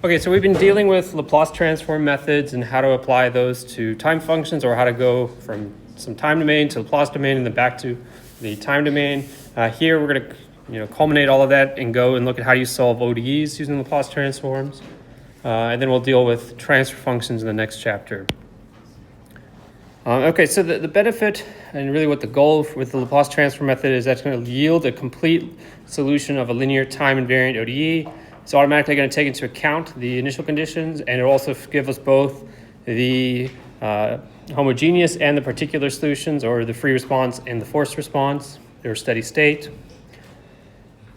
Okay, so we've been dealing with Laplace transform methods and how to apply those to time functions, or how to go from some time domain to Laplace domain and then back to the time domain. Here we're going to culminate all of that and go and look at how you solve ODEs using Laplace transforms. And then we'll deal with transfer functions in the next chapter. Okay, so the benefit and really what the goal with the Laplace transform method is that's going to yield a complete solution of a linear time invariant ODE. It's automatically going to take into account the initial conditions, and it'll also give us both the homogeneous and the particular solutions, or the free response and the forced response, or steady state.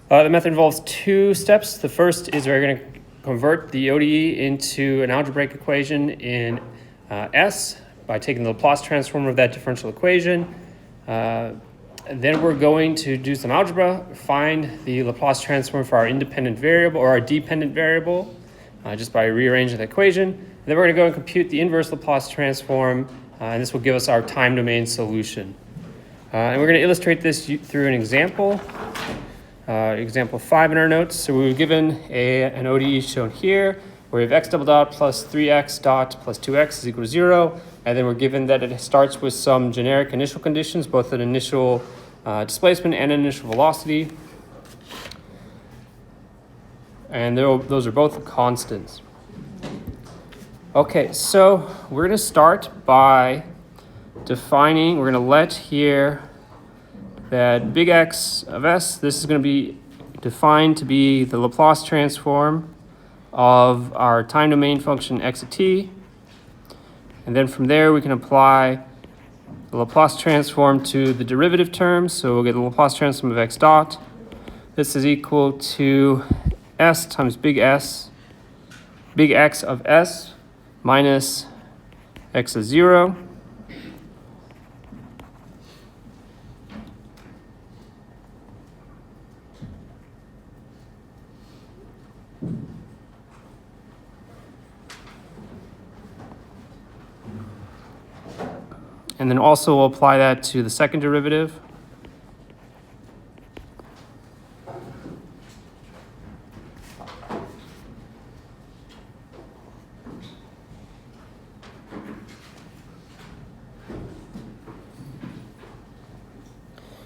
The method involves two steps. The first is we're going to convert the ODE into an algebraic equation in S by taking the Laplace transform of that differential equation. Then we're going to do some algebra, find the Laplace transform for our independent variable or our dependent variable just by rearranging the equation. And then we're going to go and compute the inverse Laplace transform, and this will give us our time domain solution. And we're going to illustrate this through an example, example 5 in our notes. So we were given an ODE shown here, where we have x double dot plus 3x dot plus 2x is equal to 0. And then we're given that it starts with some generic initial conditions, both an initial displacement and an initial velocity. And those are both constants. Okay, so we're going to start by defining, we're going to let here that big X of S, this is going to be defined to be the Laplace transform of our time domain function x of t. And then from there, we can apply the Laplace transform to the derivative terms. So we'll get the Laplace transform of x dot. This is equal to s times big X of s minus x of 0. And then also we'll apply that to the second derivative.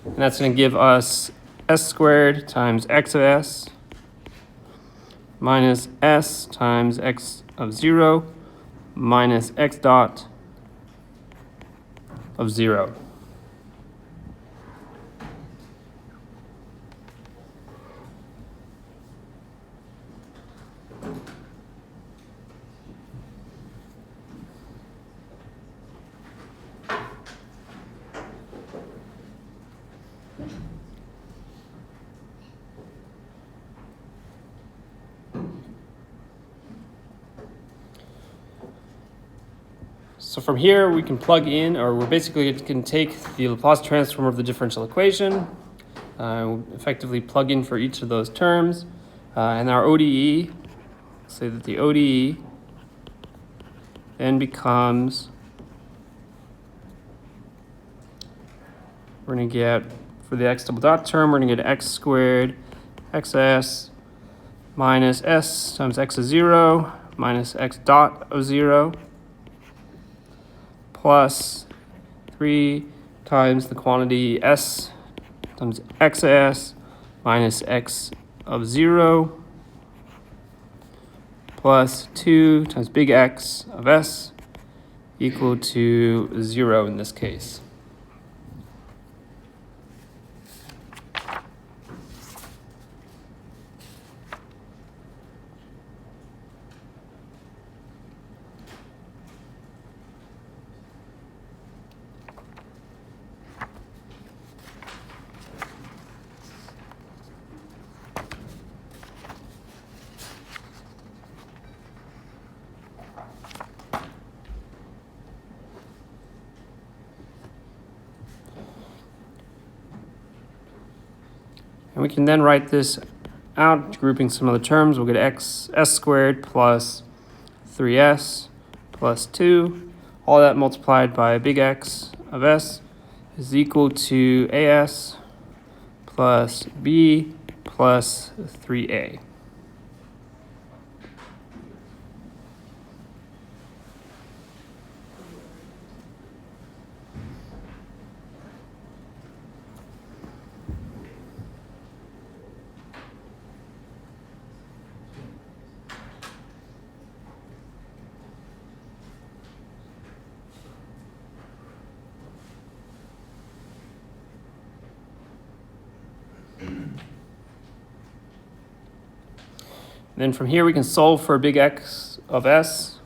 And that's going to give us s squared times x of s minus s times x of 0 minus x dot of 0. So from here, we can plug in, or we're basically going to take the Laplace transform of the differential equation, effectively plug in for each of those terms, and our ODE, say that the ODE then becomes, we're going to get, for the x double dot term, we're going to get x squared xs minus s times x of 0 minus x dot of 0 plus 3 times the quantity s times xs minus x of 0 plus 2 times big X of s equal to 0 in this case. And we can then write this out, grouping some of the terms. We'll get s squared plus 3s plus 2. All that multiplied by big X of s is equal to as plus b plus 3a. And then from here, we can solve for big X of S.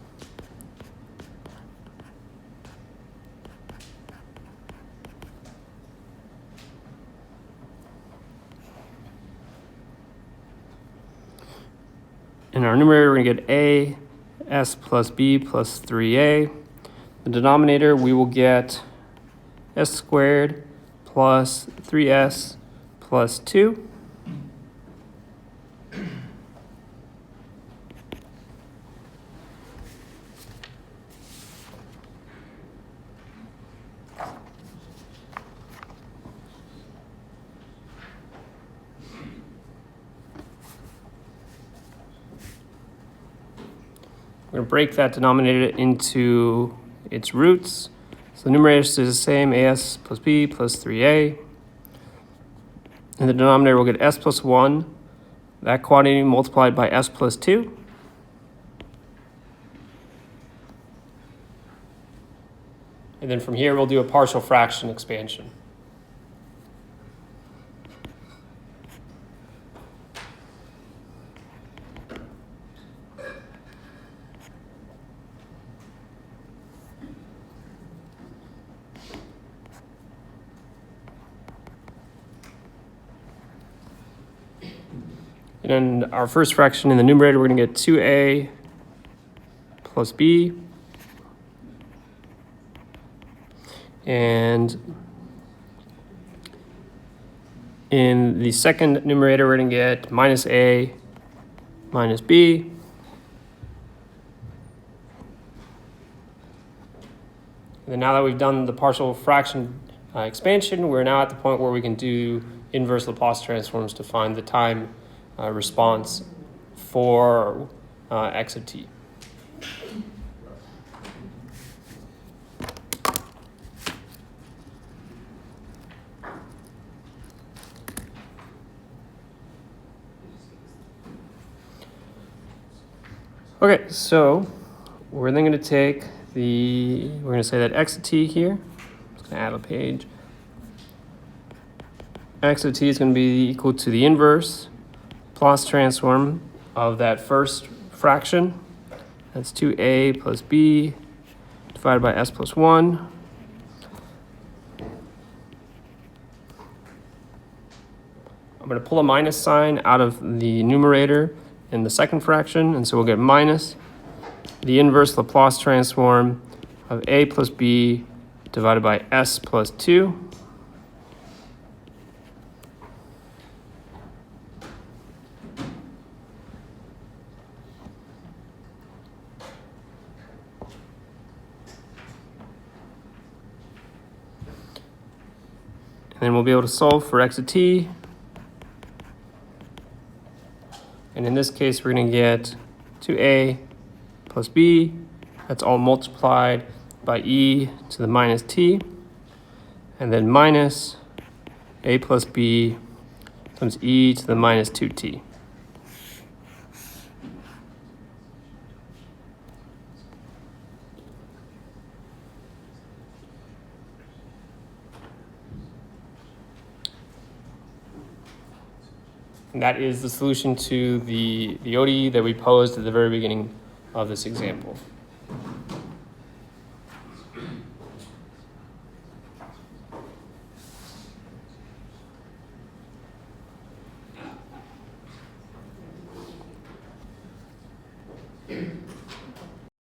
In our numerator, we're going to get a s plus b plus 3a. The denominator, we will get s squared plus 3s plus 2. We're going to break that denominator into its roots. So the numerator stays the same, as plus b plus 3a. And the denominator will get s plus 1, that quantity multiplied by s plus 2. And then from here, we'll do a partial fraction expansion. And then our first fraction in the numerator, we're going to get 2a plus b. And in the second numerator, we're going to get minus a minus b. And then now that we've done the partial fraction expansion, we're now at the point where we can do inverse Laplace transforms to find the time response for x of t. Okay, so we're then going to take we're going to say that x of t here, I'm just going to add a page. X of t is going to be equal to the inverse Laplace transform of that first fraction. That's 2a plus b divided by s plus 1. I'm going to pull a minus sign out of the numerator in the second fraction, and so we'll get minus the inverse Laplace transform of a plus b divided by s plus 2. And then we'll be able to solve for x of t. And in this case, we're going to get 2a plus b. That's all multiplied by e to the minus t. And then minus a plus b times e to the minus 2t. And that is the solution to the ODE that we posed at the very beginning of this example.